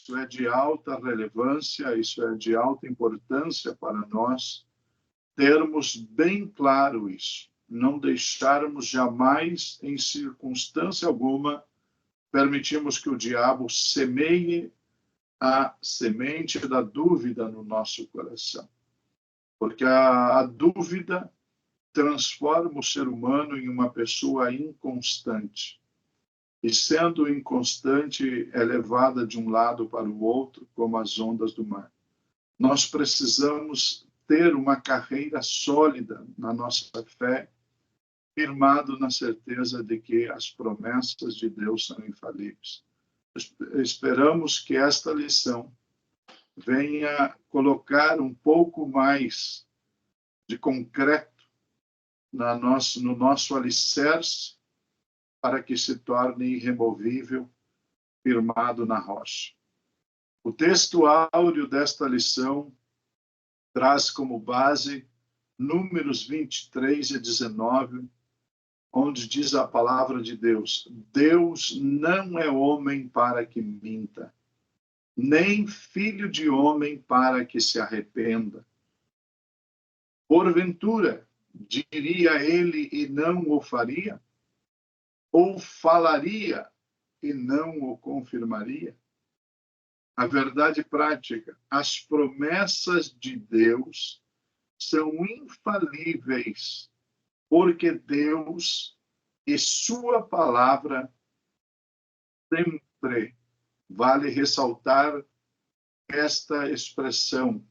isso é de alta relevância, isso é de alta importância para nós termos bem claro isso. Não deixarmos jamais, em circunstância alguma, permitirmos que o diabo semeie a semente da dúvida no nosso coração. Porque a dúvida transforma o ser humano em uma pessoa inconstante. E sendo inconstante, é levada de um lado para o outro, como as ondas do mar. Nós precisamos ter uma carreira sólida na nossa fé, firmado na certeza de que as promessas de Deus são infalíveis. Esperamos que esta lição venha colocar um pouco mais de concreto no nosso alicerce, para que se torne irremovível, firmado na rocha. O texto áureo desta lição traz como base Números 23 e 19, onde diz a palavra de Deus: Deus não é homem para que minta, nem filho de homem para que se arrependa. Porventura, diria ele e não o faria? Ou falaria e não o confirmaria? A verdade prática, as promessas de Deus são infalíveis, porque Deus e sua palavra sempre, vale ressaltar esta expressão,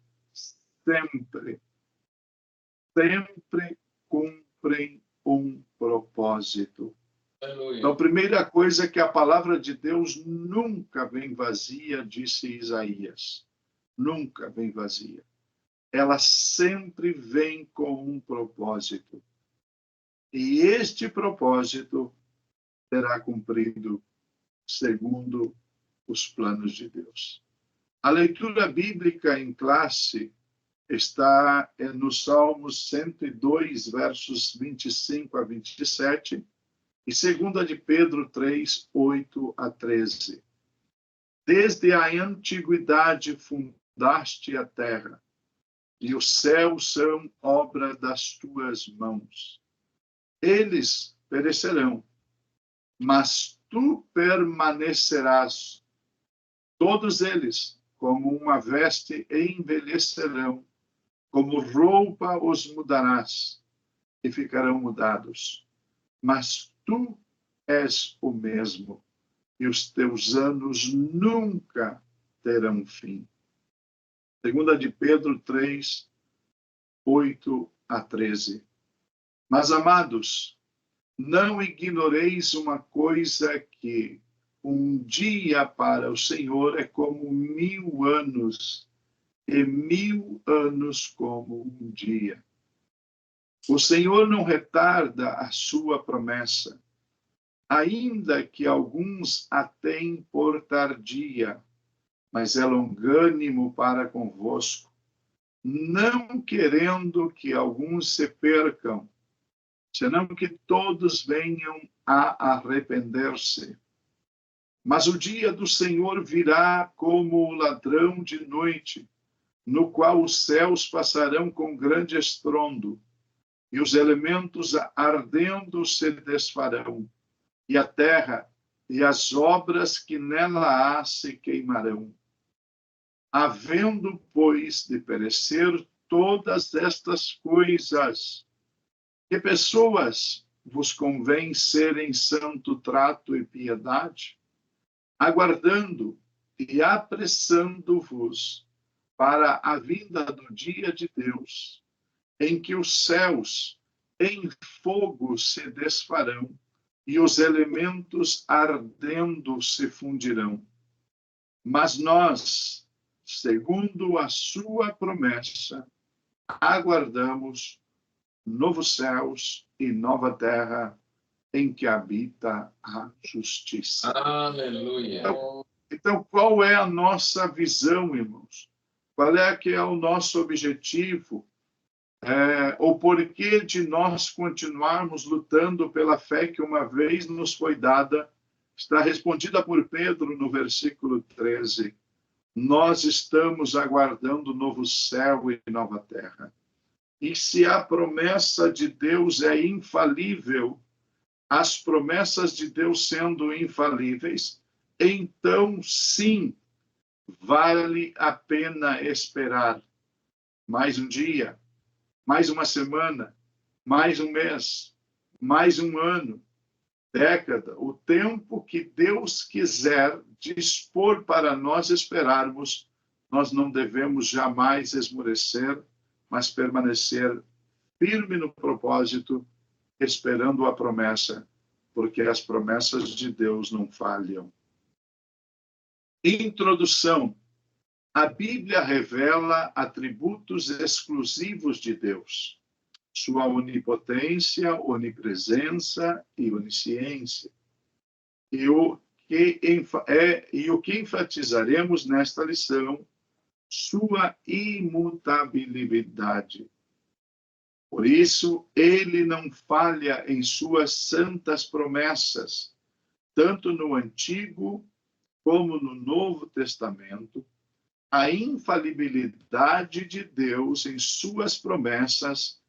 sempre cumprem um propósito. Aleluia. Então, a primeira coisa é que a palavra de Deus nunca vem vazia, disse Isaías. Nunca vem vazia. Ela sempre vem com um propósito. E este propósito será cumprido segundo os planos de Deus. A leitura bíblica em classe está no Salmos 102, versos 25 a 27, e 2 de Pedro 3, 8 a 13. Desde a antiguidade fundaste a terra, e os céus são obra das tuas mãos. Eles perecerão, mas tu permanecerás. Todos eles, como uma veste, envelhecerão, como roupa os mudarás, e ficarão mudados. Mas tu és o mesmo, e os teus anos nunca terão fim. 2 de Pedro 3, 8 a 13. Mas, amados, não ignoreis uma coisa, que um dia para o Senhor é como 1000 anos, e 1000 anos como um dia. O Senhor não retarda a sua promessa, ainda que alguns a tenham por tardia, mas é longânimo para convosco, não querendo que alguns se percam, senão que todos venham a arrepender-se. Mas o dia do Senhor virá como o ladrão de noite, no qual os céus passarão com grande estrondo, e os elementos ardendo se desfarão, e a terra e as obras que nela há se queimarão. Havendo, pois, de perecer todas estas coisas, que pessoas vos convém serem santo trato e piedade, aguardando e apressando-vos para a vinda do dia de Deus, em que os céus em fogo se desfarão e os elementos ardendo se fundirão. Mas nós, segundo a sua promessa, aguardamos novos céus e nova terra em que habita a justiça. Aleluia. Então, qual é a nossa visão, irmãos? Qual é que é o nosso objetivo? O porquê de nós continuarmos lutando pela fé que uma vez nos foi dada, está respondida por Pedro no versículo 13. Nós estamos aguardando novo céu e nova terra. E se a promessa de Deus é infalível, as promessas de Deus sendo infalíveis, então sim, vale a pena esperar mais um dia, mais uma semana, mais um mês, mais um ano, década, o tempo que Deus quiser dispor para nós esperarmos, nós não devemos jamais esmorecer, mas permanecer firme no propósito, esperando a promessa, porque as promessas de Deus não falham. Introdução. A Bíblia revela atributos exclusivos de Deus, sua onipotência, onipresença e onisciência. E o que enfatizaremos nesta lição, sua imutabilidade. Por isso, ele não falha em suas santas promessas, tanto no Antigo como no Novo Testamento. A infalibilidade de Deus em suas promessas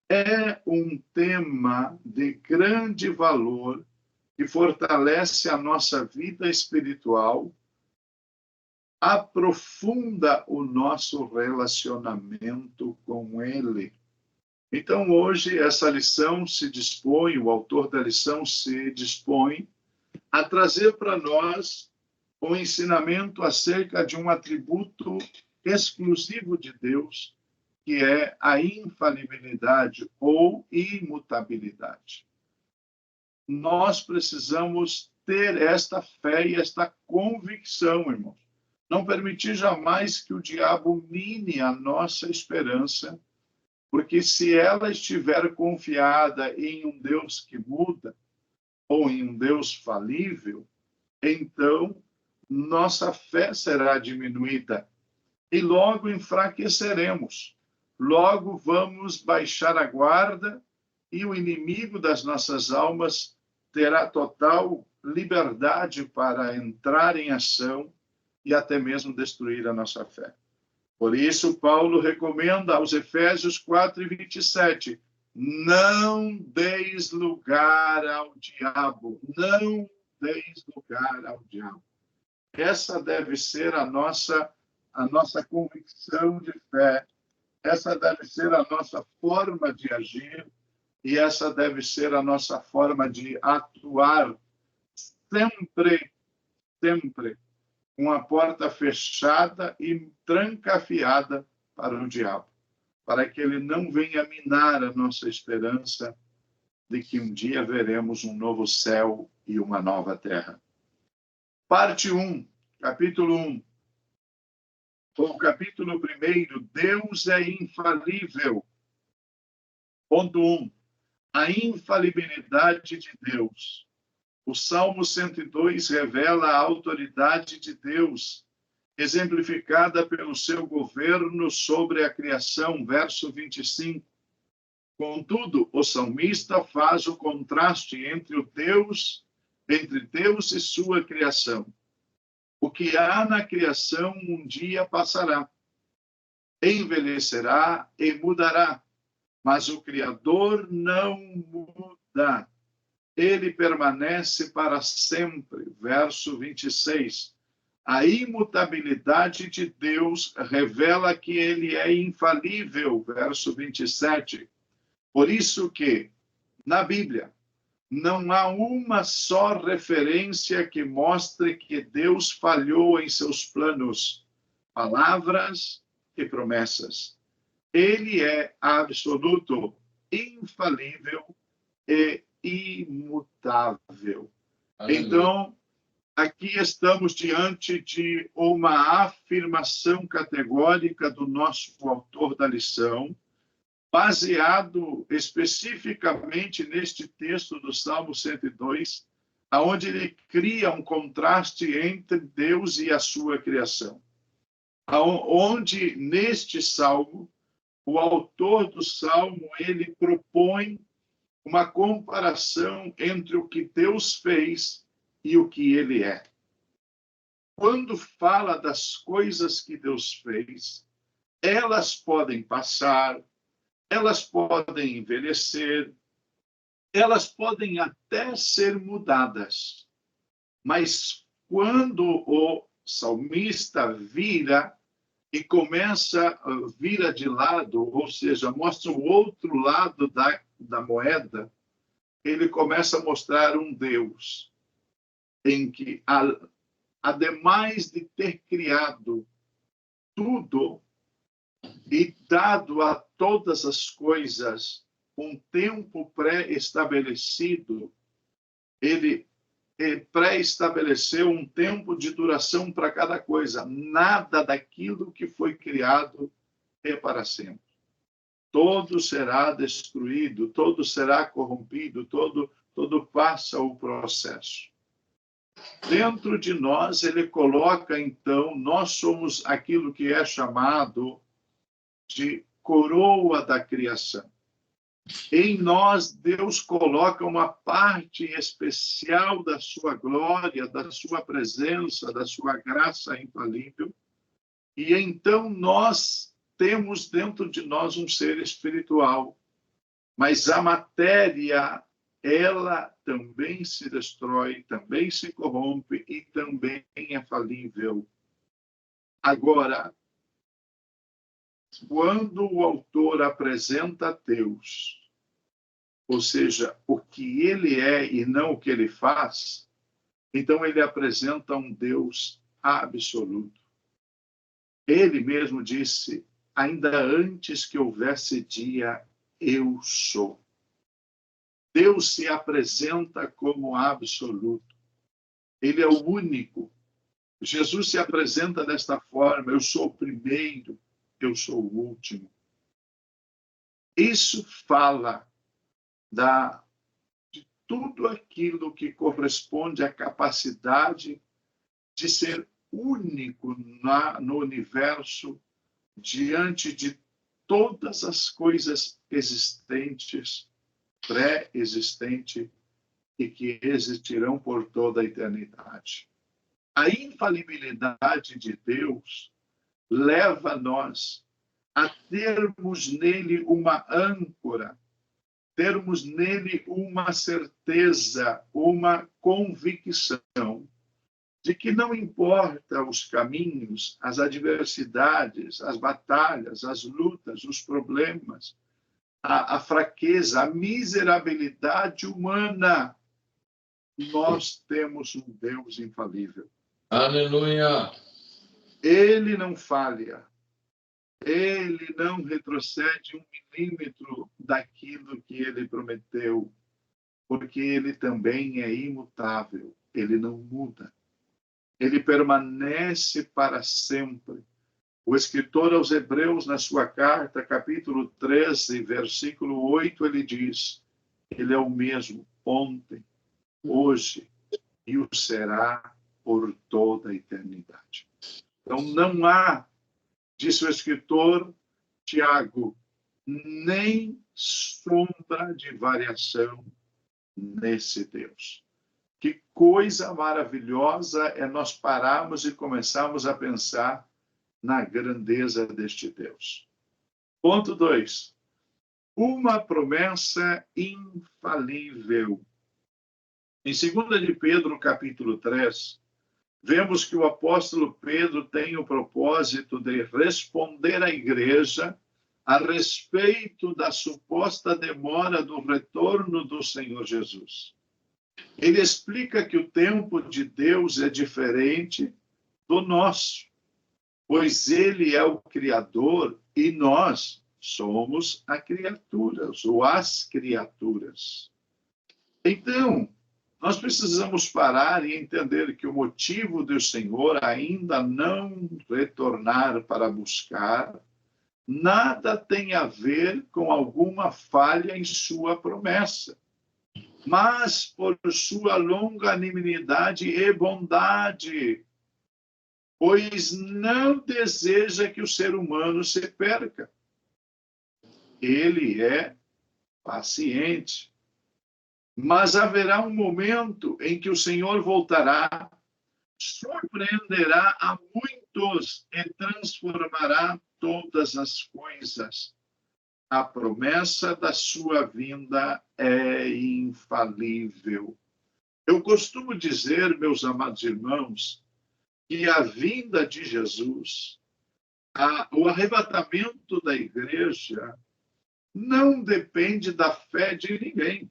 é um tema de grande valor que fortalece a nossa vida espiritual, aprofunda o nosso relacionamento com Ele. Então, hoje, essa lição se dispõe, o autor da lição se dispõe a trazer para nós o ensinamento acerca de um atributo exclusivo de Deus, que é a infalibilidade ou imutabilidade. Nós precisamos ter esta fé e esta convicção, irmãos. Não permitir jamais que o diabo mine a nossa esperança, porque se ela estiver confiada em um Deus que muda, ou em um Deus falível, então nossa fé será diminuída e logo enfraqueceremos. Logo vamos baixar a guarda e o inimigo das nossas almas terá total liberdade para entrar em ação e até mesmo destruir a nossa fé. Por isso, Paulo recomenda aos Efésios 4:27, não deis lugar ao diabo, não deis lugar ao diabo. Essa deve ser a nossa convicção de fé, essa deve ser a nossa forma de agir e essa deve ser a nossa forma de atuar sempre, sempre, com a porta fechada e trancafiada para o diabo, para que ele não venha minar a nossa esperança de que um dia veremos um novo céu e uma nova terra. Parte 1, capítulo 1. O capítulo 1, Deus é infalível. Ponto 1. A infalibilidade de Deus. O Salmo 102 revela a autoridade de Deus, exemplificada pelo seu governo sobre a criação, verso 25. Contudo, o salmista faz o contraste entre Deus e sua criação. O que há na criação um dia passará, envelhecerá e mudará, mas o Criador não muda. Ele permanece para sempre. Verso 26. A imutabilidade de Deus revela que ele é infalível. Verso 27. Por isso que, na Bíblia, não há uma só referência que mostre que Deus falhou em seus planos, palavras e promessas. Ele é absoluto, infalível e imutável. Aleluia. Então, aqui estamos diante de uma afirmação categórica do nosso autor da lição, baseado especificamente neste texto do Salmo 102, onde ele cria um contraste entre Deus e a sua criação. Onde, neste Salmo, o autor do Salmo, ele propõe uma comparação entre o que Deus fez e o que ele é. quando fala das coisas que Deus fez, elas podem passar, elas podem envelhecer, elas podem até ser mudadas. Mas quando o salmista vira e vira de lado, ou seja, mostra o outro lado da moeda, ele começa a mostrar um Deus em que, ademais de ter criado tudo e dado a todas as coisas um tempo pré-estabelecido, ele pré-estabeleceu um tempo de duração para cada coisa. Nada daquilo que foi criado é para sempre. Todo será destruído, todo será corrompido, todo passa o processo. Dentro de nós, ele coloca, então, nós somos aquilo que é chamado de coroa da criação. Em nós, Deus coloca uma parte especial da sua glória, da sua presença, da sua graça infalível. E então nós temos dentro de nós um ser espiritual. Mas a matéria, ela também se destrói, também se corrompe e também é falível. Agora, quando o autor apresenta Deus, ou seja, o que ele é e não o que ele faz, então ele apresenta um Deus absoluto. Ele mesmo disse, ainda antes que houvesse dia, eu sou. Deus se apresenta como absoluto. Ele é o único. Jesus se apresenta desta forma, eu sou o primeiro, eu sou o último. Isso fala de tudo aquilo que corresponde à capacidade de ser único no universo, diante de todas as coisas existentes, pré-existentes e que existirão por toda a eternidade. A infalibilidade de Deus leva nós a termos nele uma âncora, termos nele uma certeza, uma convicção de que não importa os caminhos, as adversidades, as batalhas, as lutas, os problemas, a fraqueza, a miserabilidade humana, nós temos um Deus infalível. Aleluia! Ele não falha. Ele não retrocede 1 milímetro daquilo que ele prometeu, porque ele também é imutável, ele não muda. Ele permanece para sempre. O escritor aos Hebreus, na sua carta, capítulo 13, versículo 8, ele diz, ele é o mesmo ontem, hoje e o será por toda a eternidade. Então, não há, disse o escritor Tiago, nem sombra de variação nesse Deus. Que coisa maravilhosa é nós pararmos e começarmos a pensar na grandeza deste Deus. Ponto 2. Uma promessa infalível. Em 2 de Pedro, capítulo 3, vemos que o apóstolo Pedro tem o propósito de responder à igreja a respeito da suposta demora do retorno do Senhor Jesus. Ele explica que o tempo de Deus é diferente do nosso, pois ele é o Criador e nós somos a criaturas, ou as criaturas. Então, nós precisamos parar e entender que o motivo do Senhor ainda não retornar para buscar nada tem a ver com alguma falha em sua promessa, mas por sua longanimidade e bondade, pois não deseja que o ser humano se perca. Ele é paciente. Mas haverá um momento em que o Senhor voltará surpreenderá a muitos e transformará todas as coisas. A promessa da sua vinda é infalível. Eu costumo dizer, meus amados irmãos, que a vinda de Jesus, o arrebatamento da igreja, não depende da fé de ninguém.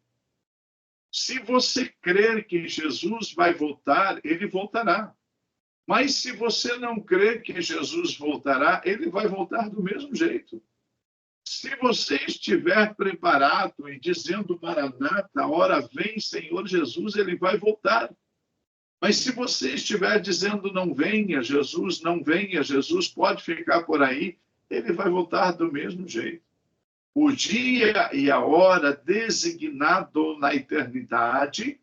Se você crer que Jesus vai voltar, ele voltará. Mas se você não crer que Jesus voltará, ele vai voltar do mesmo jeito. Se você estiver preparado e dizendo Maranata, hora vem, Senhor Jesus, ele vai voltar. Mas se você estiver dizendo não venha, Jesus, não venha, Jesus pode ficar por aí, ele vai voltar do mesmo jeito. O dia e a hora designado na eternidade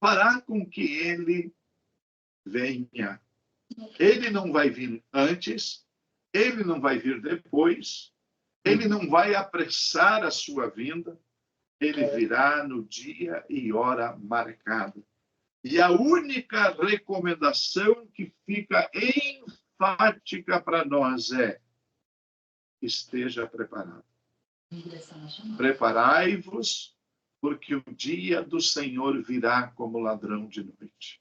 fará com que ele venha. Ele não vai vir antes, ele não vai vir depois, ele não vai apressar a sua vinda, ele virá no dia e hora marcado. E a única recomendação que fica enfática para nós é: esteja preparado. Preparai-vos, porque o dia do Senhor virá como ladrão de noite.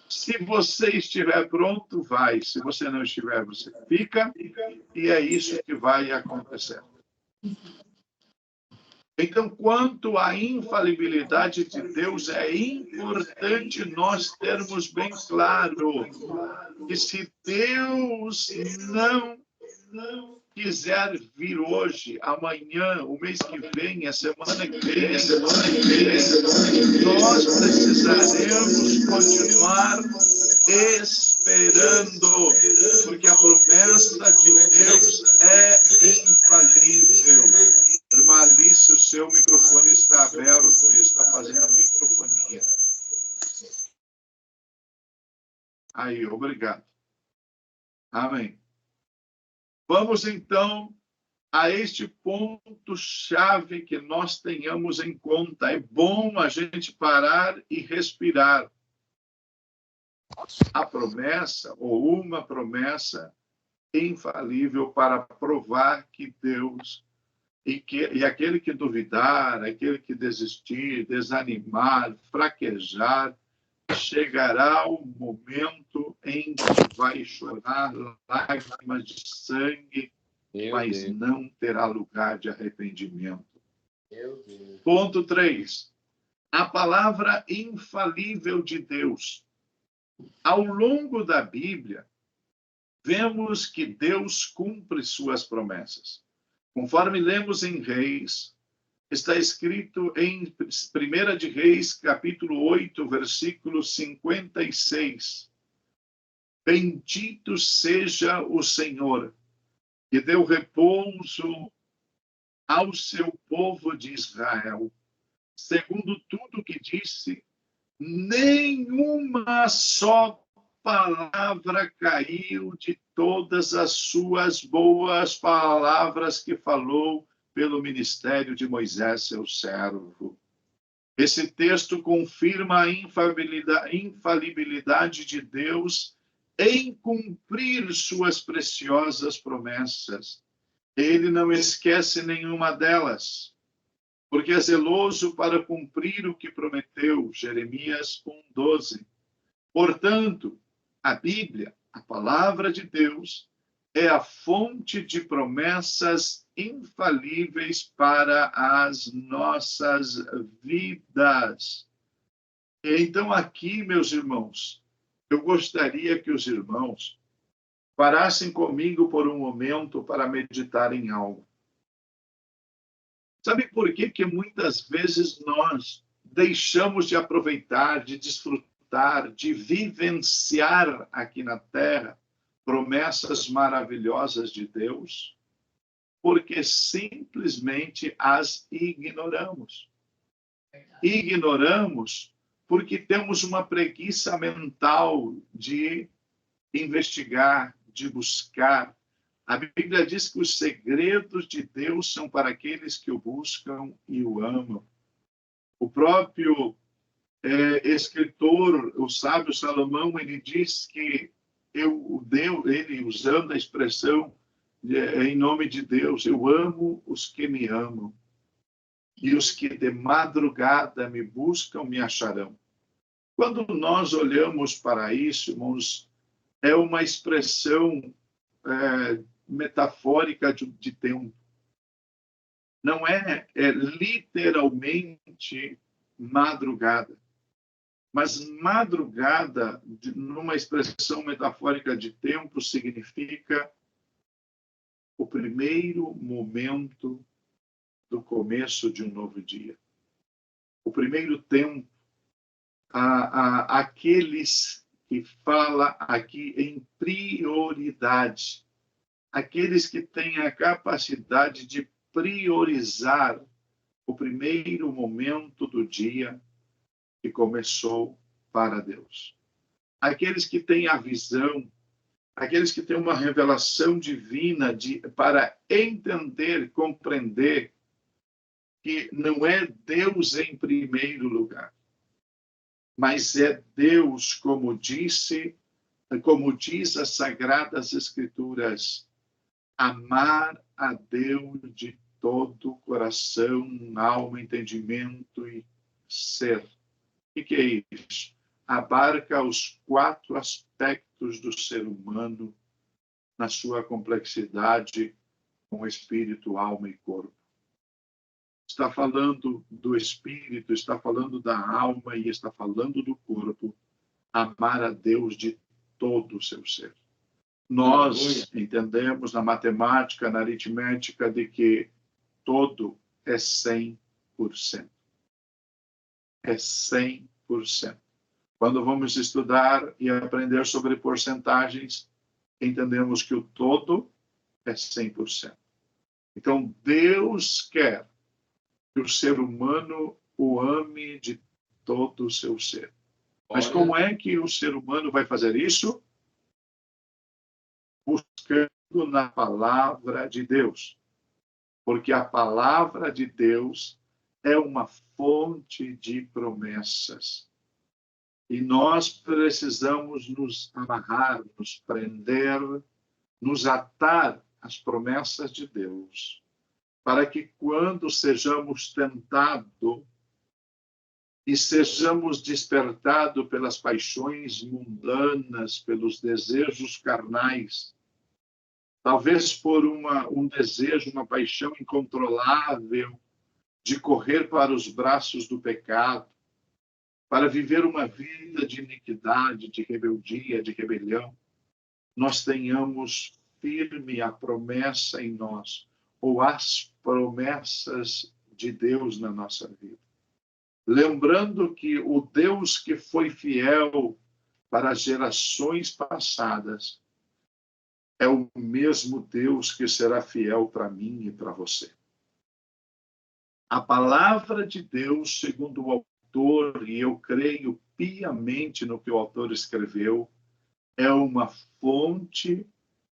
Se você estiver pronto, vai. Se você não estiver, você fica. E é isso que vai acontecer. Então, quanto à infalibilidade de Deus, é importante nós termos bem claro que se Deus não quiser vir hoje, amanhã, o mês que vem, a semana que vem, nós precisaremos continuar esperando, porque a promessa de Deus é infalível. Irmã Alice, o seu microfone está aberto, está fazendo microfonia. Aí, obrigado. Amém. Vamos, então, a este ponto-chave que nós tenhamos em conta. É bom a gente parar e respirar. A promessa, ou uma promessa infalível para provar que Deus, e aquele que duvidar, aquele que desistir, desanimar, fraquejar, chegará o momento em que vai chorar lágrimas de sangue, mas não terá lugar de arrependimento. Ponto 3. A palavra infalível de Deus. Ao longo da Bíblia, vemos que Deus cumpre suas promessas. Conforme lemos em Reis, está escrito em 1 de Reis, capítulo 8, versículo 56. Bendito seja o Senhor, que deu repouso ao seu povo de Israel. Segundo tudo que disse, nenhuma só palavra caiu de todas as suas boas palavras que falou pelo ministério de Moisés, seu servo. Esse texto confirma a infalibilidade de Deus em cumprir suas preciosas promessas. Ele não esquece nenhuma delas, porque é zeloso para cumprir o que prometeu. Jeremias 1:12. Portanto, a Bíblia, a palavra de Deus, é a fonte de promessas infalíveis para as nossas vidas. Então, aqui, meus irmãos, eu gostaria que os irmãos parassem comigo por um momento para meditar em algo. Sabe por que muitas vezes nós deixamos de aproveitar, de desfrutar, de vivenciar aqui na Terra promessas maravilhosas de Deus? Porque simplesmente as ignoramos. Ignoramos porque temos uma preguiça mental de investigar, de buscar. A Bíblia diz que os segredos de Deus são para aqueles que o buscam e o amam. O próprio escritor, o sábio Salomão, ele diz que ele usando a expressão em nome de Deus, eu amo os que me amam, e os que de madrugada me buscam me acharão. Quando nós olhamos para isso, irmãos, é uma expressão metafórica de tempo. Não é literalmente madrugada. Mas madrugada, numa expressão metafórica de tempo, significa o primeiro momento do começo de um novo dia. O primeiro tempo, aqueles que fala aqui em prioridade, aqueles que têm a capacidade de priorizar o primeiro momento do dia que começou para Deus. Aqueles que têm a visão, aqueles que têm uma revelação divina para entender, compreender que não é Deus em primeiro lugar, mas é Deus, como diz as Sagradas Escrituras, amar a Deus de todo coração, alma, entendimento e ser. O que é isso? Abarca os 4 aspectos do ser humano na sua complexidade com espírito, alma e corpo. Está falando do espírito, está falando da alma e está falando do corpo. Amar a Deus de todo o seu ser. Nós entendemos na matemática, na aritmética, de que todo é 100%. É 100%. Quando vamos estudar e aprender sobre porcentagens, entendemos que o todo é 100%. Então, Deus quer que o ser humano o ame de todo o seu ser. Mas como é que o ser humano vai fazer isso? Buscando na palavra de Deus. Porque a palavra de Deus é uma fonte de promessas. E nós precisamos nos amarrar, nos prender, nos atar às promessas de Deus, para que quando sejamos tentados e sejamos despertados pelas paixões mundanas, pelos desejos carnais, talvez por um desejo, uma paixão incontrolável de correr para os braços do pecado, para viver uma vida de iniquidade, de rebeldia, de rebelião, nós tenhamos firme a promessa em nós, ou as promessas de Deus na nossa vida. Lembrando que o Deus que foi fiel para as gerações passadas é o mesmo Deus que será fiel para mim e para você. A palavra de Deus, segundo o autor, e eu creio piamente no que o autor escreveu, é uma fonte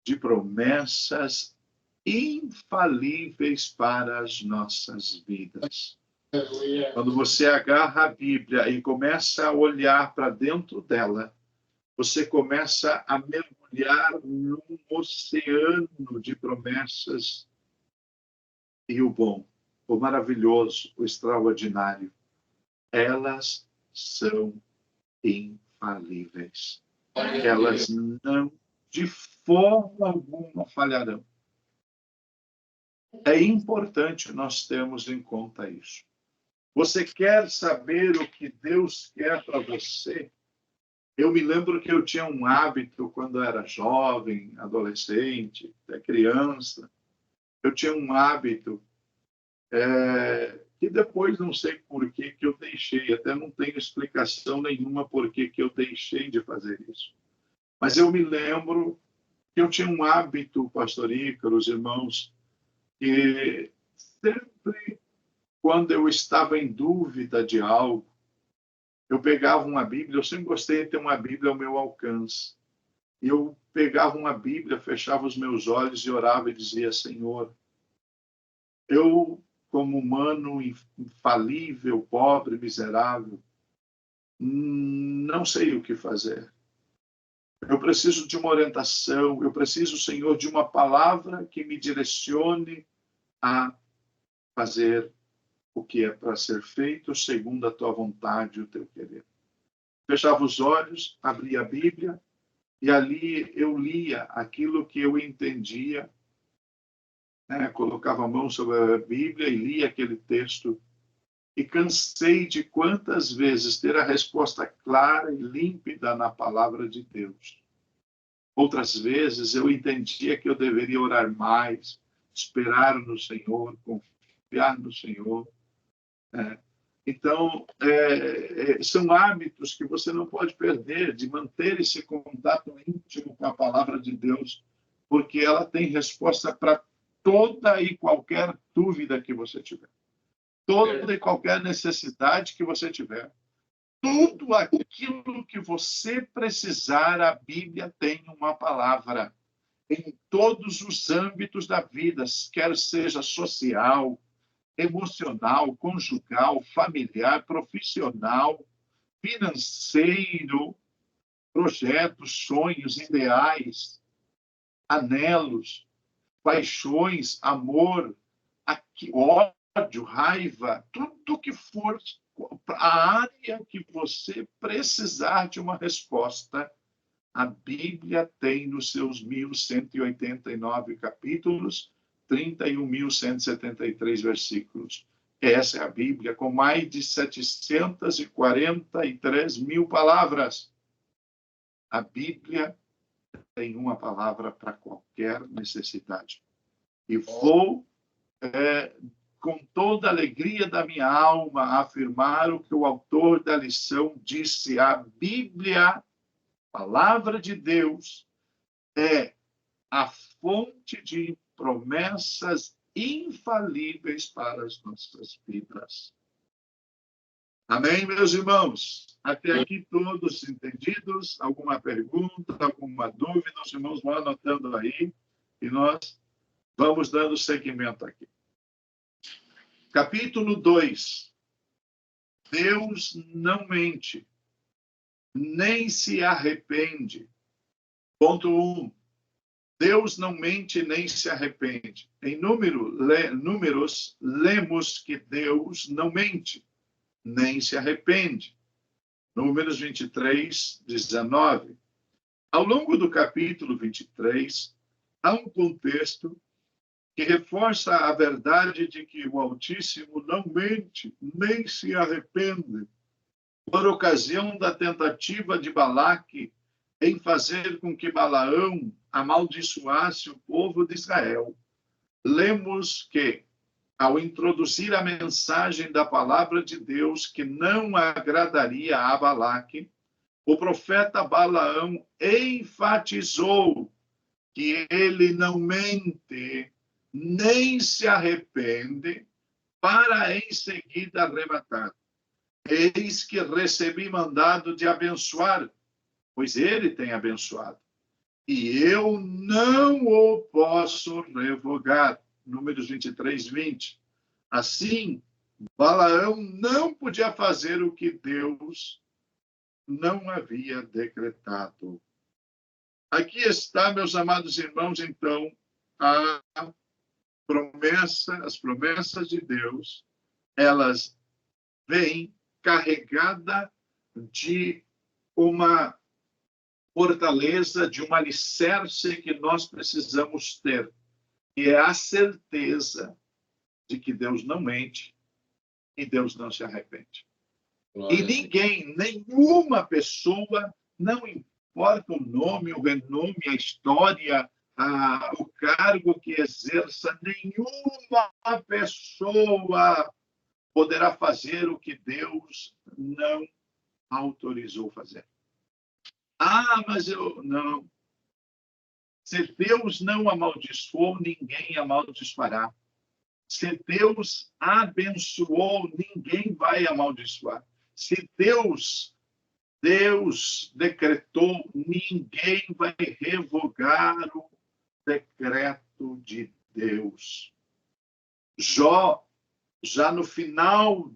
de promessas infalíveis para as nossas vidas. Quando você agarra a Bíblia e começa a olhar para dentro dela, você começa a mergulhar num oceano de promessas e o bom, o maravilhoso, o extraordinário. Elas são infalíveis. Elas não, de forma alguma, falharão. É importante nós termos em conta isso. Você quer saber o que Deus quer para você? Eu me lembro que eu tinha um hábito quando era jovem, adolescente, até criança. Eu tinha um hábito que depois não sei por que eu deixei, até não tenho explicação nenhuma por que eu deixei de fazer isso. Mas eu me lembro que eu tinha um hábito, pastor Ícaro, os irmãos, que sempre quando eu estava em dúvida de algo, eu pegava uma Bíblia, eu sempre gostei de ter uma Bíblia ao meu alcance. Eu pegava uma Bíblia, fechava os meus olhos e orava e dizia, Senhor, eu, como humano infalível, pobre, miserável, não sei o que fazer. Eu preciso de uma orientação, eu preciso, Senhor, de uma palavra que me direcione a fazer o que é para ser feito segundo a tua vontade e o teu querer. Fechava os olhos, abria a Bíblia e ali eu lia aquilo que eu entendia, né? Colocava a mão sobre a Bíblia e lia aquele texto. E cansei de quantas vezes ter a resposta clara e límpida na palavra de Deus. Outras vezes eu entendia que eu deveria orar mais, esperar no Senhor, confiar no Senhor. Né? Então, são hábitos que você não pode perder, de manter esse contato íntimo com a palavra de Deus, porque ela tem resposta para toda e qualquer dúvida que você tiver. Toda e qualquer necessidade que você tiver. Tudo aquilo que você precisar, a Bíblia tem uma palavra. Em todos os âmbitos da vida, quer seja social, emocional, conjugal, familiar, profissional, financeiro, projetos, sonhos, ideais, anelos, paixões, amor, ódio, raiva, tudo que for a área que você precisar de uma resposta, a Bíblia tem nos seus 1.189 capítulos, 31.173 versículos. Essa é a Bíblia, com mais de 743 mil palavras. A Bíblia tem uma palavra para qualquer necessidade. E vou, com toda a alegria da minha alma, afirmar o que o autor da lição disse: a Bíblia, palavra de Deus, é a fonte de promessas infalíveis para as nossas vidas. Amém, meus irmãos? Até aqui todos entendidos? Alguma pergunta, alguma dúvida? Os irmãos vão anotando aí e nós vamos dando seguimento aqui. Capítulo 2. Deus não mente, nem se arrepende. Ponto 1. Deus não mente nem se arrepende. Em Números, lemos que Deus não mente, nem se arrepende. Números 23, 19. Ao longo do capítulo 23, há um contexto que reforça a verdade de que o Altíssimo não mente, nem se arrepende, por ocasião da tentativa de Balaque em fazer com que Balaão amaldiçoasse o povo de Israel. Lemos que, ao introduzir a mensagem da palavra de Deus que não agradaria a Balaque, o profeta Balaão enfatizou que ele não mente, nem se arrepende, para em seguida arrebatar. Eis que recebi mandado de abençoar, pois ele tem abençoado, e eu não o posso revogar. Números 23, 20. Assim, Balaão não podia fazer o que Deus não havia decretado. Aqui está, meus amados irmãos, então, as promessas de Deus, elas vêm carregadas de uma fortaleza, de um alicerce que nós precisamos ter, que é a certeza de que Deus não mente e Deus não se arrepende. E ninguém, nenhuma pessoa, não importa o nome, o renome, a história, o cargo que exerça, nenhuma pessoa poderá fazer o que Deus não autorizou fazer. Mas eu não. Se Deus não amaldiçoou, ninguém amaldiçoará. Se Deus abençoou, ninguém vai amaldiçoar. Se Deus decretou, ninguém vai revogar o decreto de Deus. Jó já no final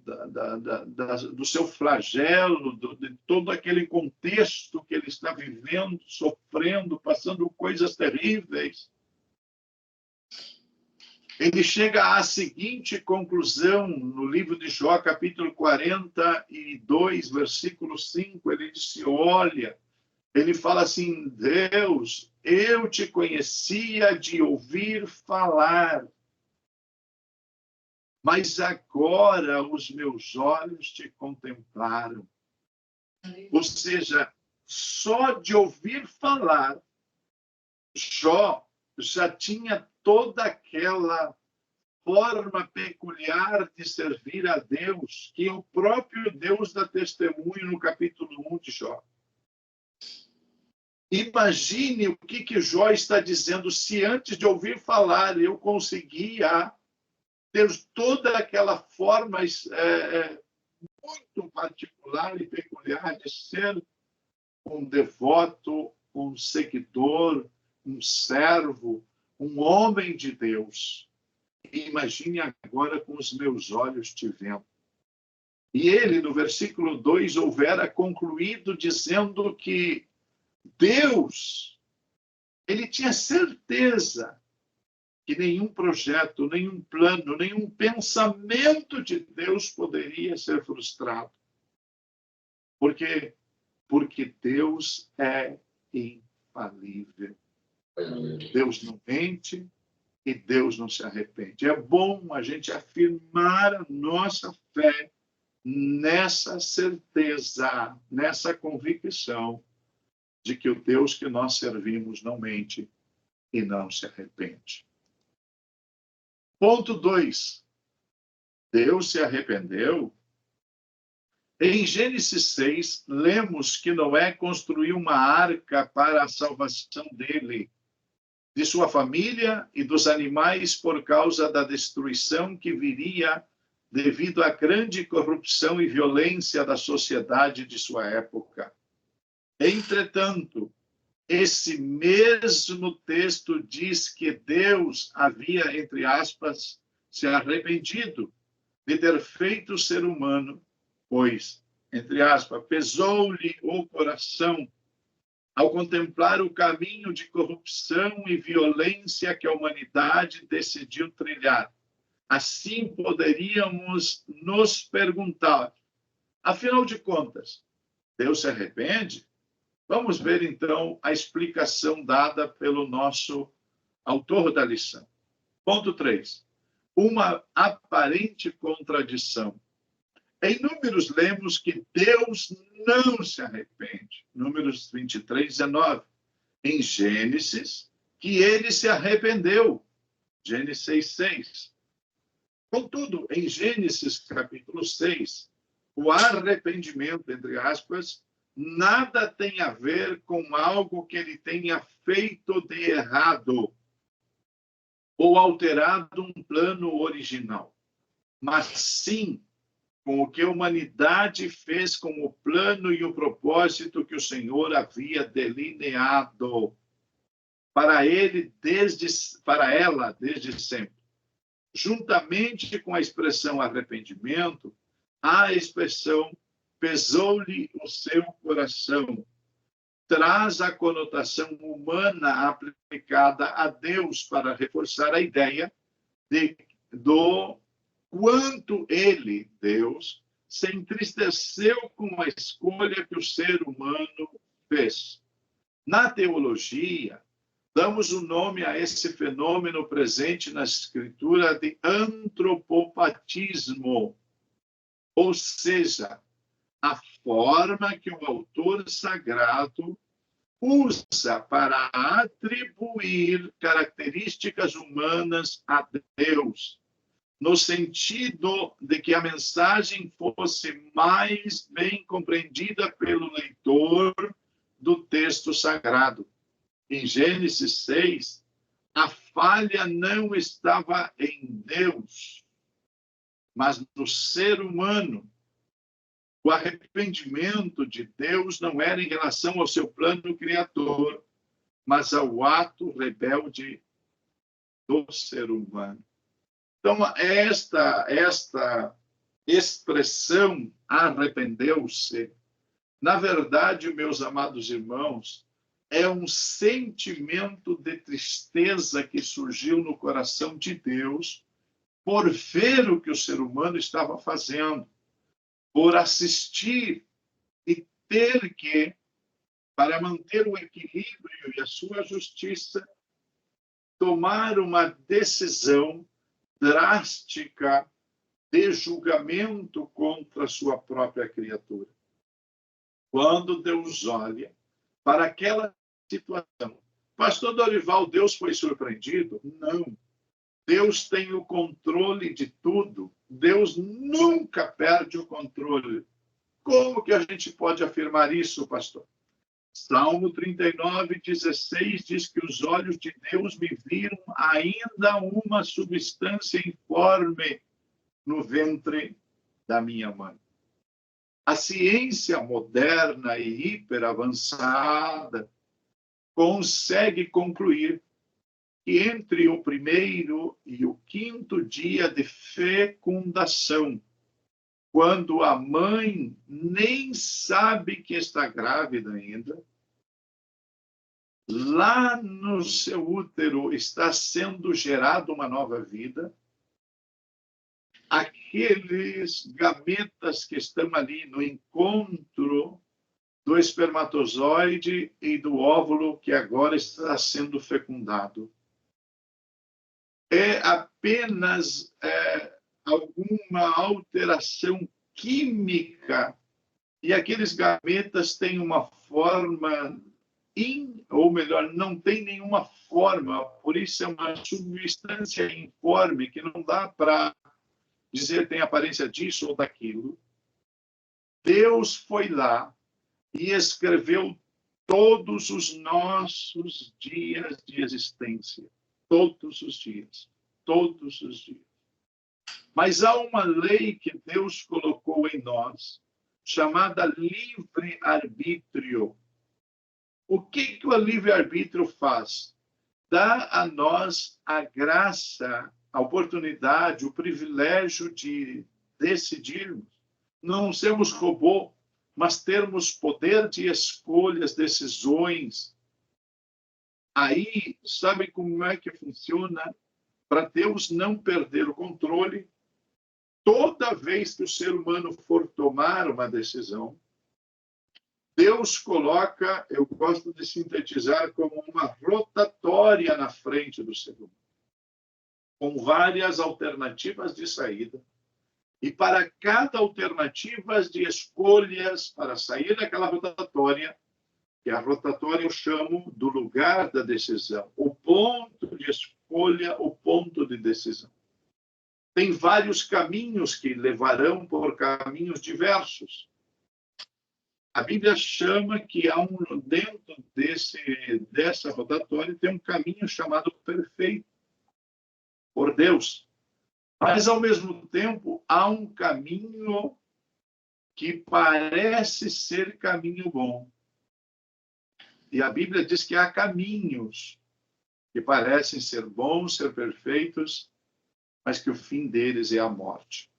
do seu flagelo, de todo aquele contexto que ele está vivendo, sofrendo, passando coisas terríveis, ele chega à seguinte conclusão, no livro de Jó, capítulo 42, versículo 5, ele disse, olha, ele fala assim, Deus, eu te conhecia de ouvir falar, mas agora os meus olhos te contemplaram. Ou seja, só de ouvir falar, Jó já tinha toda aquela forma peculiar de servir a Deus, que o próprio Deus dá testemunho no capítulo 1 de Jó. Imagine o que Jó está dizendo, se antes de ouvir falar eu conseguia ter toda aquela forma muito particular e peculiar de ser um devoto, um seguidor, um servo, um homem de Deus. E imagine agora com os meus olhos te vendo. E ele, no versículo 2, houvera concluído dizendo que Deus, ele tinha certeza que nenhum projeto, nenhum plano, nenhum pensamento de Deus poderia ser frustrado. Porque Deus é infalível. Deus não mente e Deus não se arrepende. É bom a gente afirmar a nossa fé nessa certeza, nessa convicção de que o Deus que nós servimos não mente e não se arrepende. Ponto 2. Deus se arrependeu? Em Gênesis 6, lemos que Noé construiu uma arca para a salvação dele, de sua família e dos animais por causa da destruição que viria devido à grande corrupção e violência da sociedade de sua época. Entretanto, esse mesmo texto diz que Deus havia, entre aspas, se arrependido de ter feito o ser humano, pois, entre aspas, pesou-lhe o coração ao contemplar o caminho de corrupção e violência que a humanidade decidiu trilhar. Assim poderíamos nos perguntar, afinal de contas, Deus se arrepende? Vamos ver, então, a explicação dada pelo nosso autor da lição. Ponto 3. Uma aparente contradição. Em Números, lemos que Deus não se arrepende. Números 23, 19. Em Gênesis, que ele se arrependeu. Gênesis 6, 6. Contudo, em Gênesis, capítulo 6, o arrependimento, entre aspas, nada tem a ver com algo que ele tenha feito de errado ou alterado um plano original, mas sim com o que a humanidade fez com o plano e o propósito que o Senhor havia delineado para ela desde sempre. Juntamente com a expressão arrependimento, há a expressão pesou-lhe o seu coração. Traz a conotação humana aplicada a Deus para reforçar a ideia do quanto ele, Deus, se entristeceu com a escolha que o ser humano fez. Na teologia, damos o nome a esse fenômeno presente na Escritura de antropopatismo, ou seja, a forma que o autor sagrado usa para atribuir características humanas a Deus, no sentido de que a mensagem fosse mais bem compreendida pelo leitor do texto sagrado. Em Gênesis 6, a falha não estava em Deus, mas no ser humano. O arrependimento de Deus não era em relação ao seu plano criador, mas ao ato rebelde do ser humano. Então, esta expressão arrependeu-se, na verdade, meus amados irmãos, é um sentimento de tristeza que surgiu no coração de Deus por ver o que o ser humano estava fazendo, por assistir e ter que, para manter o equilíbrio e a sua justiça, tomar uma decisão drástica de julgamento contra a sua própria criatura. Quando Deus olha para aquela situação, Pastor Dorival, Deus foi surpreendido? Não. Deus tem o controle de tudo. Deus nunca perde o controle. Como que a gente pode afirmar isso, pastor? Salmo 39, 16 diz que os olhos de Deus me viram ainda uma substância informe no ventre da minha mãe. A ciência moderna e hiperavançada consegue concluir que entre o primeiro e o quinto dia de fecundação, quando a mãe nem sabe que está grávida ainda, lá no seu útero está sendo gerada uma nova vida, aqueles gametas que estão ali no encontro do espermatozoide e do óvulo que agora está sendo fecundado. É apenas alguma alteração química e aqueles gametas têm uma forma, ou melhor, não tem nenhuma forma, por isso é uma substância informe que não dá para dizer tem aparência disso ou daquilo. Deus foi lá e escreveu todos os nossos dias de existência. Todos os dias. Todos os dias. Mas há uma lei que Deus colocou em nós, chamada livre-arbítrio. O que o livre-arbítrio faz? Dá a nós a graça, a oportunidade, o privilégio de decidirmos. Não sermos robô, mas termos poder de escolhas, decisões. Aí, sabe como é que funciona? Para Deus não perder o controle, toda vez que o ser humano for tomar uma decisão, Deus coloca, eu gosto de sintetizar como uma rotatória na frente do ser humano, com várias alternativas de saída. E para cada alternativa de escolhas para sair daquela rotatória, que a rotatória eu chamo do lugar da decisão, o ponto de escolha, o ponto de decisão. Tem vários caminhos que levarão por caminhos diversos. A Bíblia chama que há dentro dessa rotatória tem um caminho chamado perfeito por Deus. Mas, ao mesmo tempo, há um caminho que parece ser caminho bom. E a Bíblia diz que há caminhos que parecem ser bons, ser perfeitos, mas que o fim deles é a morte.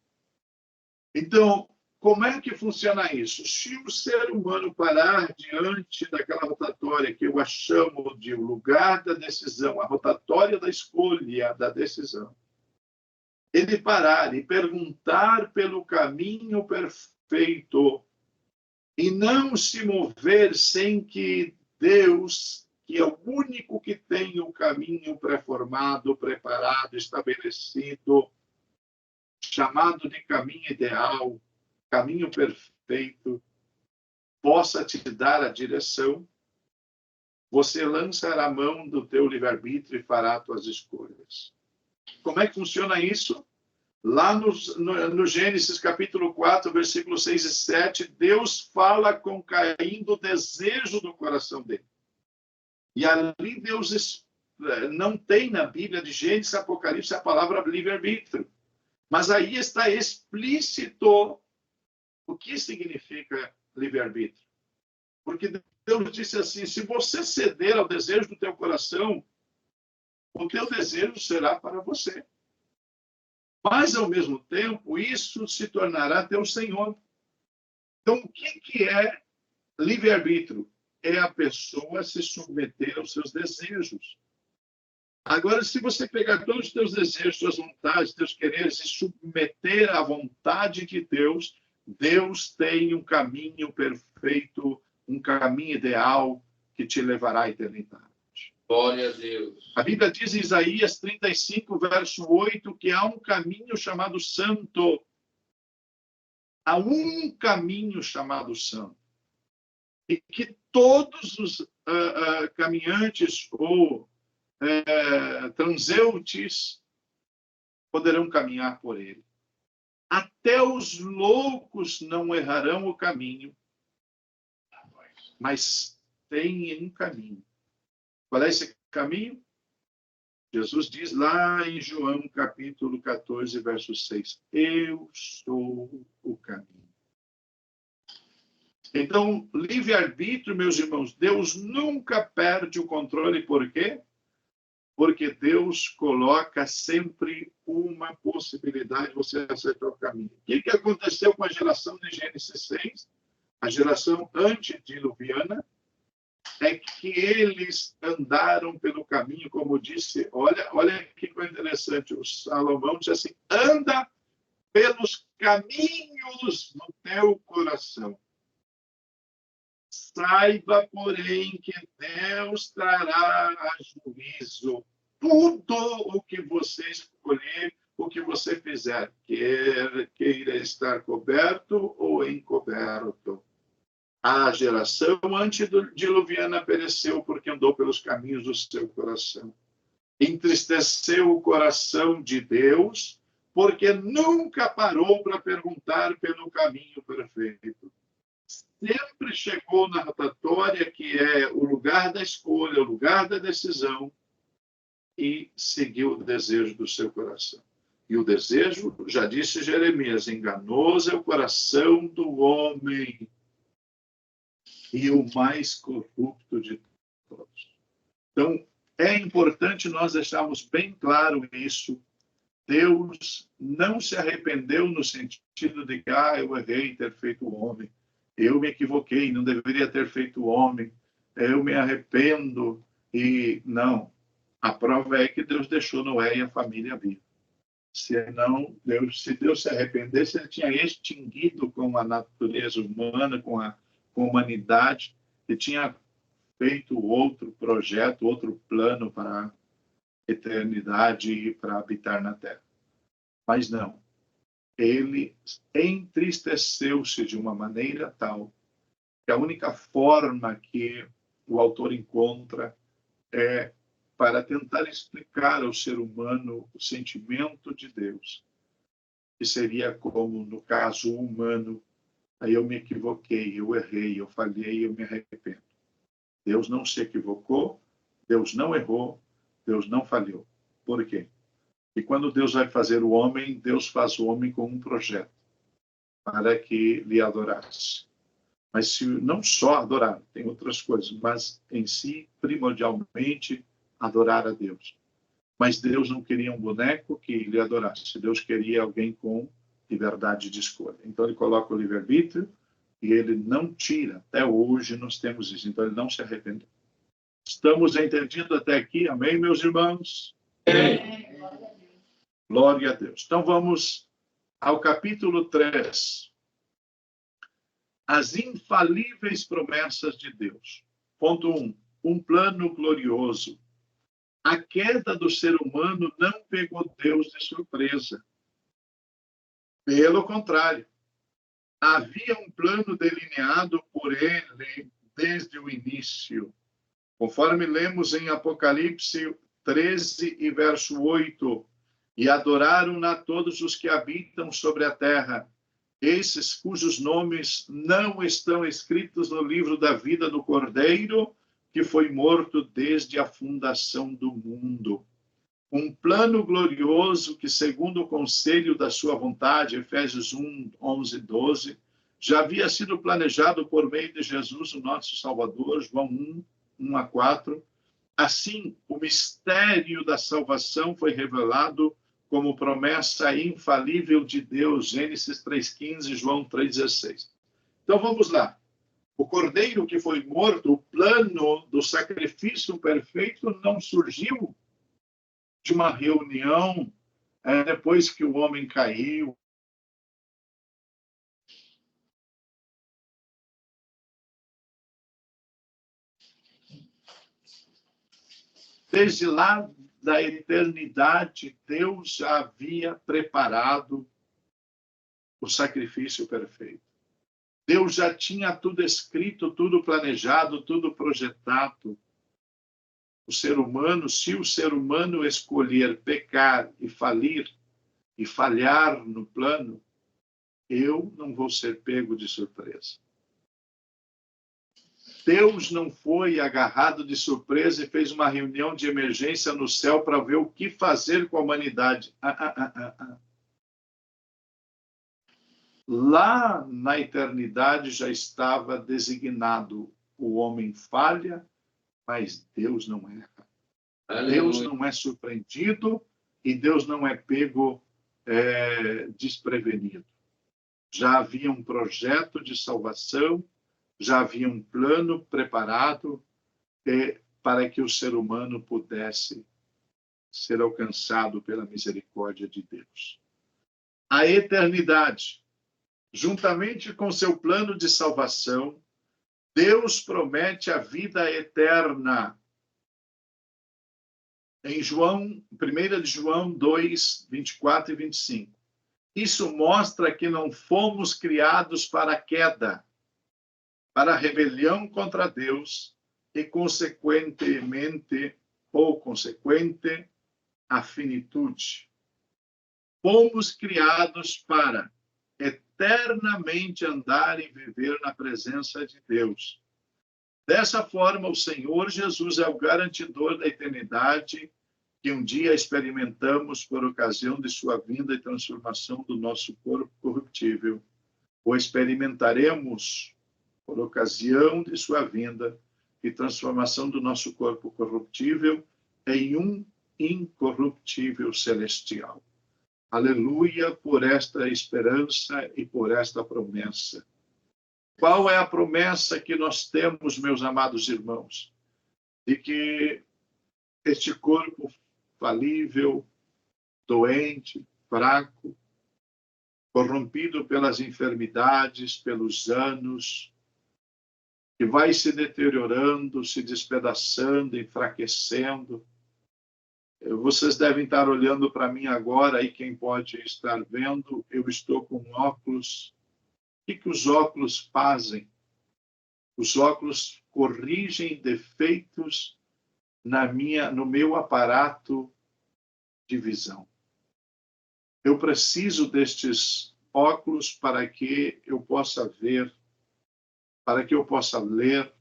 Então, como é que funciona isso? Se o ser humano parar diante daquela rotatória que eu a chamo de lugar da decisão, a rotatória da escolha, da decisão, ele parar e perguntar pelo caminho perfeito e não se mover sem que Deus, que é o único que tem o caminho pré-formado, preparado, estabelecido, chamado de caminho ideal, caminho perfeito, possa te dar a direção, você lançará a mão do teu livre-arbítrio e fará tuas escolhas. Como é que funciona isso? Lá no Gênesis capítulo 4, versículos 6 e 7, Deus fala com Caim do desejo do coração dele. E ali Deus não tem na Bíblia de Gênesis e Apocalipse a palavra livre-arbítrio. Mas aí está explícito o que significa livre-arbítrio. Porque Deus disse assim, se você ceder ao desejo do teu coração, o teu desejo será para você. Mas, ao mesmo tempo, isso se tornará teu senhor. Então, o que é livre-arbítrio? É a pessoa se submeter aos seus desejos. Agora, se você pegar todos os teus desejos, suas vontades, teus quereres e submeter à vontade de Deus, Deus tem um caminho perfeito, um caminho ideal que te levará à eternidade. Glória a Deus. A Bíblia diz em Isaías 35, verso 8, que há um caminho chamado santo. Há um caminho chamado santo. E que todos os caminhantes ou transeuntes poderão caminhar por ele. Até os loucos não errarão o caminho, mas tem um caminho. Qual é esse caminho? Jesus diz lá em João, capítulo 14, verso 6, eu sou o caminho. Então, livre-arbítrio, meus irmãos, Deus nunca perde o controle. Por quê? Porque Deus coloca sempre uma possibilidade de você acertar o caminho. O que aconteceu com a geração de Gênesis 6? A geração antediluviana é que eles andaram pelo caminho, como disse, olha que coisa interessante, o Salomão disse assim, anda pelos caminhos do teu coração. Saiba, porém, que Deus trará a juízo tudo o que você escolher, o que você fizer, queira estar coberto ou encoberto. A geração antediluviana pereceu porque andou pelos caminhos do seu coração. Entristeceu o coração de Deus porque nunca parou para perguntar pelo caminho perfeito. Sempre chegou na rotatória, que é o lugar da escolha, o lugar da decisão, e seguiu o desejo do seu coração. E o desejo, já disse Jeremias, enganoso é o coração do homem e o mais corrupto de todos. Então, é importante nós deixarmos bem claro isso. Deus não se arrependeu no sentido de que eu errei em ter feito o homem. Eu me equivoquei, não deveria ter feito o homem. Eu me arrependo. E não. A prova é que Deus deixou Noé e a família viva. Se Deus se arrependesse, ele tinha extinguido com a natureza humana, com a humanidade, e tinha feito outro projeto, outro plano para a eternidade e para habitar na Terra. Mas não. Ele entristeceu-se de uma maneira tal que a única forma que o autor encontra é para tentar explicar ao ser humano o sentimento de Deus, que seria como, no caso humano, aí eu me equivoquei, eu errei, eu falhei, eu me arrependo. Deus não se equivocou, Deus não errou, Deus não falhou. Por quê? E quando Deus vai fazer o homem, Deus faz o homem com um projeto para que lhe adorasse. Mas se não só adorar, tem outras coisas, mas em si, primordialmente, adorar a Deus. Mas Deus não queria um boneco que lhe adorasse. Deus queria alguém com liberdade de escolha. Então ele coloca o livre-arbítrio e ele não tira. Até hoje nós temos isso. Então ele não se arrependeu. Estamos entendidos até aqui? Amém, meus irmãos? Amém. Glória a Deus. Então vamos ao capítulo 3. As infalíveis promessas de Deus. Ponto 1. Um plano glorioso. A queda do ser humano não pegou Deus de surpresa. Pelo contrário, havia um plano delineado por ele desde o início. Conforme lemos em Apocalipse 13 e verso 8, e adoraram-na todos os que habitam sobre a terra, esses cujos nomes não estão escritos no livro da vida do Cordeiro, que foi morto desde a fundação do mundo. Um plano glorioso que, segundo o conselho da sua vontade, Efésios 1, 11 e 12, já havia sido planejado por meio de Jesus, o nosso Salvador, João 1, 1 a 4. Assim, o mistério da salvação foi revelado como promessa infalível de Deus, Gênesis 3,15, João 3,16. Então vamos lá. O cordeiro que foi morto, o plano do sacrifício perfeito não surgiu de uma reunião depois que o homem caiu. Desde lá da eternidade, Deus já havia preparado o sacrifício perfeito. Deus já tinha tudo escrito, tudo planejado, tudo projetado. O ser humano, se o ser humano escolher pecar e falir, e falhar no plano, eu não vou ser pego de surpresa. Deus não foi agarrado de surpresa e fez uma reunião de emergência no céu para ver o que fazer com a humanidade. Lá na eternidade já estava designado: o homem falha, mas Deus não erra. Aleluia. Deus não é surpreendido e Deus não é pego desprevenido. Já havia um projeto de salvação, já havia um plano preparado para que o ser humano pudesse ser alcançado pela misericórdia de Deus. A eternidade, juntamente com seu plano de salvação, Deus promete a vida eterna. Em 1 de João 2, 24 e 25. Isso mostra que não fomos criados para a queda, para a rebelião contra Deus e, consequente, a finitude. Fomos criados para eternamente andar e viver na presença de Deus. Dessa forma, o Senhor Jesus é o garantidor da eternidade que um dia experimentamos por ocasião de sua vinda e transformação do nosso corpo corruptível, ou experimentaremos por ocasião de sua vinda e transformação do nosso corpo corruptível em um incorruptível celestial. Aleluia por esta esperança e por esta promessa. Qual é a promessa que nós temos, meus amados irmãos? De que este corpo falível, doente, fraco, corrompido pelas enfermidades, pelos anos, que vai se deteriorando, se despedaçando, enfraquecendo. Vocês devem estar olhando para mim agora, e quem pode estar vendo, eu estou com óculos. O que os óculos fazem? Os óculos corrigem defeitos no meu aparato de visão. Eu preciso destes óculos para que eu possa ver, para que eu possa ler.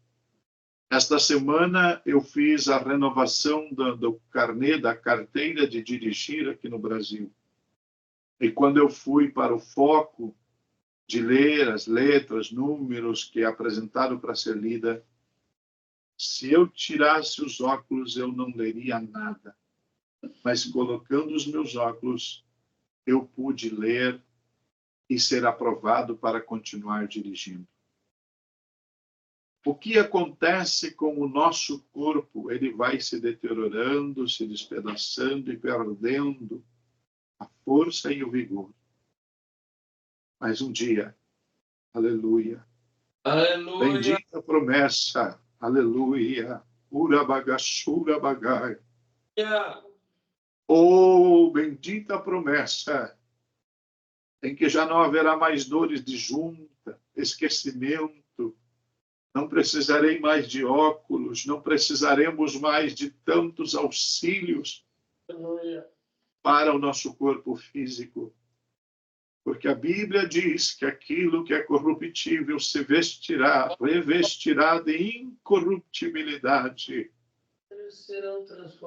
Esta semana eu fiz a renovação do carnê, da carteira de dirigir aqui no Brasil. E quando eu fui para o foco de ler as letras, números que é apresentado para ser lida, se eu tirasse os óculos, eu não leria nada. Mas colocando os meus óculos, eu pude ler e ser aprovado para continuar dirigindo. O que acontece com o nosso corpo? Ele vai se deteriorando, se despedaçando e perdendo a força e o vigor. Mas um dia, aleluia, Aleluia. bendita promessa, aleluia, urabagashura bagai. Oh, bendita promessa, em que já não haverá mais dores de junta, esquecimento, não precisarei mais de óculos, não precisaremos mais de tantos auxílios para o nosso corpo físico. Porque a Bíblia diz que aquilo que é corruptível se vestirá, revestirá de incorruptibilidade.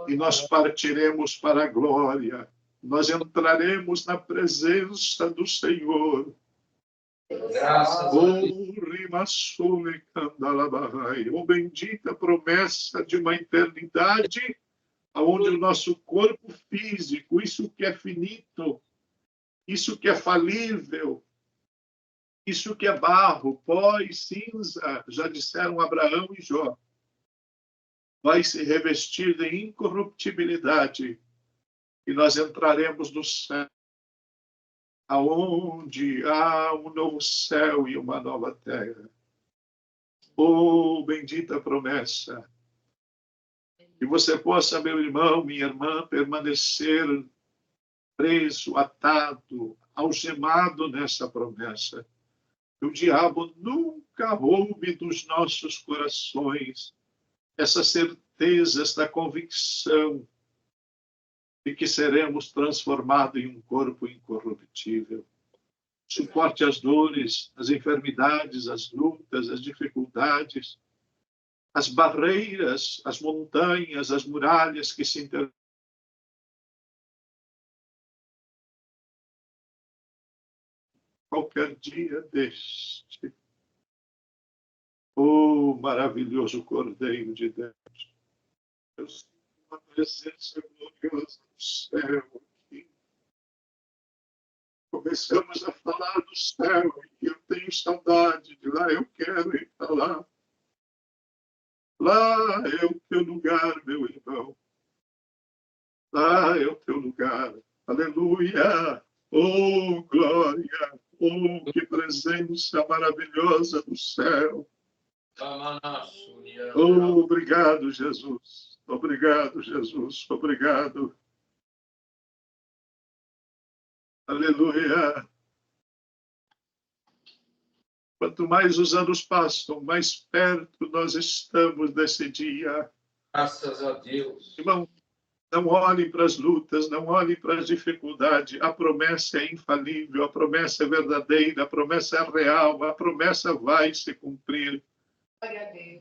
E nós partiremos para a glória. Nós entraremos na presença do Senhor. Graças a Deus. Oh, bendita promessa de uma eternidade onde o nosso corpo físico, isso que é finito, isso que é falível, isso que é barro, pó e cinza, já disseram Abraão e Jó, vai se revestir de incorruptibilidade e nós entraremos no céu, aonde há um novo céu e uma nova terra. Oh, bendita promessa! Que você possa, meu irmão, minha irmã, permanecer preso, atado, algemado nessa promessa. O diabo nunca roube dos nossos corações essa certeza, esta convicção de que seremos transformados em um corpo incorruptível. Suporte as dores, as enfermidades, as lutas, as dificuldades, as barreiras, as montanhas, as muralhas que se interpõem. Qualquer dia deste. Oh, maravilhoso Cordeiro de Deus. Eu sinto uma presença gloriosa do céu aqui. Começamos a falar do céu e eu tenho saudade de lá. Eu quero ir para lá. Lá é o teu lugar, meu irmão. Lá é o teu lugar. Aleluia! Oh, glória! Oh, que presença maravilhosa do céu! Oh, obrigado, Jesus. Obrigado, Jesus. Obrigado. Aleluia. Quanto mais os anos passam, mais perto nós estamos desse dia. Graças a Deus. Irmão, não olhem para as lutas, não olhem para as dificuldades. A promessa é infalível, a promessa é verdadeira, a promessa é real, a promessa vai se cumprir.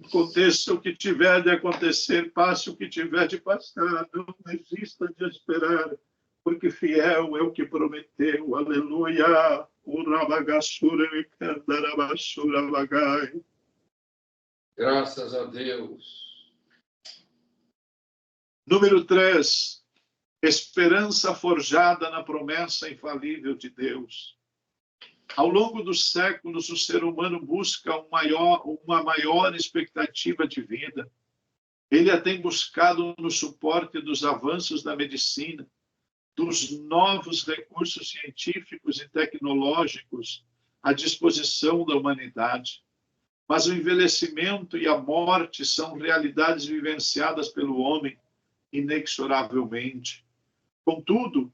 Aconteça o que tiver de acontecer, passe o que tiver de passar, não desista de esperar, porque fiel é o que prometeu. Aleluia! Graças a Deus. Número 3, esperança forjada na promessa infalível de Deus. Ao longo dos séculos, o ser humano busca uma maior expectativa de vida. Ele a tem buscado no suporte dos avanços da medicina, dos novos recursos científicos e tecnológicos à disposição da humanidade. Mas o envelhecimento e a morte são realidades vivenciadas pelo homem inexoravelmente. Contudo,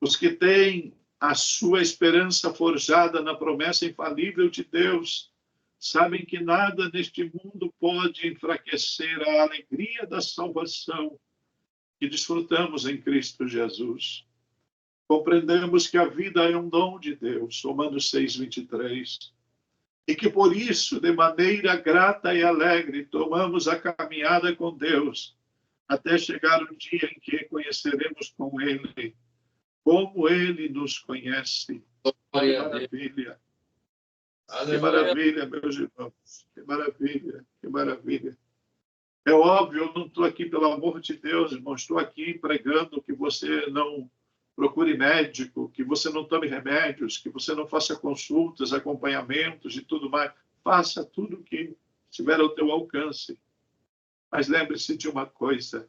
os que têm a sua esperança forjada na promessa infalível de Deus sabem que nada neste mundo pode enfraquecer a alegria da salvação que desfrutamos em Cristo Jesus. Compreendemos que a vida é um dom de Deus, Romanos 6:23, e que por isso, de maneira grata e alegre, tomamos a caminhada com Deus, até chegar o dia em que conheceremos com Ele, como Ele nos conhece. Que maravilha! Que maravilha, meus irmãos. Que maravilha, que maravilha. É óbvio, eu não estou aqui, pelo amor de Deus, irmão, estou aqui pregando que você não procure médico, que você não tome remédios, que você não faça consultas, acompanhamentos e tudo mais. Faça tudo o que estiver ao teu alcance. Mas lembre-se de uma coisa.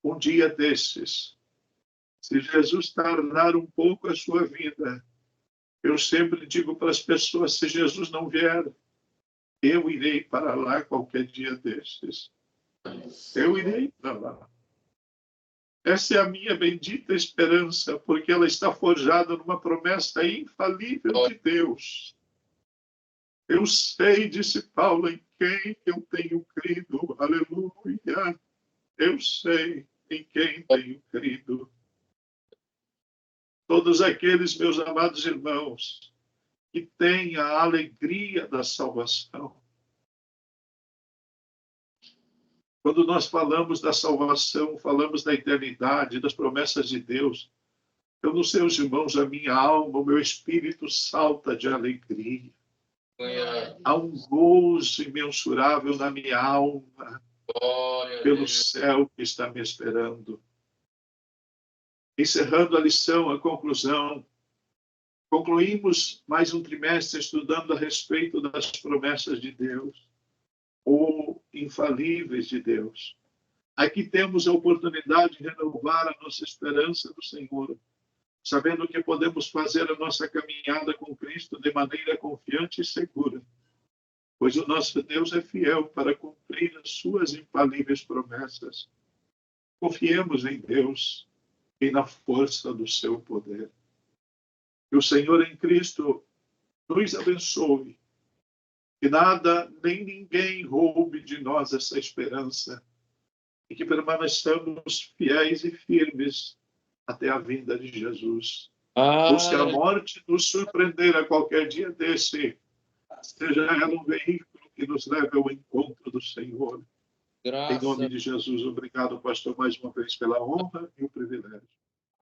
Um dia desses, se Jesus tardar um pouco a sua vida, eu sempre digo para as pessoas, se Jesus não vier, eu irei para lá qualquer dia destes. Eu irei para lá. Essa é a minha bendita esperança, porque ela está forjada numa promessa infalível de Deus. Eu sei, disse Paulo, em quem eu tenho crido. Aleluia. Eu sei em quem tenho crido. Todos aqueles, meus amados irmãos, que têm a alegria da salvação. Quando nós falamos da salvação, falamos da eternidade, das promessas de Deus. Eu não sei, os irmãos, a minha alma, o meu espírito salta de alegria. Há um gozo imensurável na minha alma. Glória a pelo Deus. céu que está me esperando. Encerrando a lição, a conclusão, concluímos mais um trimestre estudando a respeito das promessas de Deus, ou infalíveis de Deus. Aqui temos a oportunidade de renovar a nossa esperança no Senhor, sabendo que podemos fazer a nossa caminhada com Cristo de maneira confiante e segura, pois o nosso Deus é fiel para cumprir as suas infalíveis promessas. Confiemos em Deus e na força do seu poder. Que o Senhor em Cristo nos abençoe, que nada nem ninguém roube de nós essa esperança e que permaneçamos fiéis e firmes até a vinda de Jesus. Busque a morte nos surpreender a qualquer dia desse, seja ela um veículo que nos leve ao encontro do Senhor. Em nome de Jesus, obrigado, pastor, mais uma vez pela honra e o privilégio.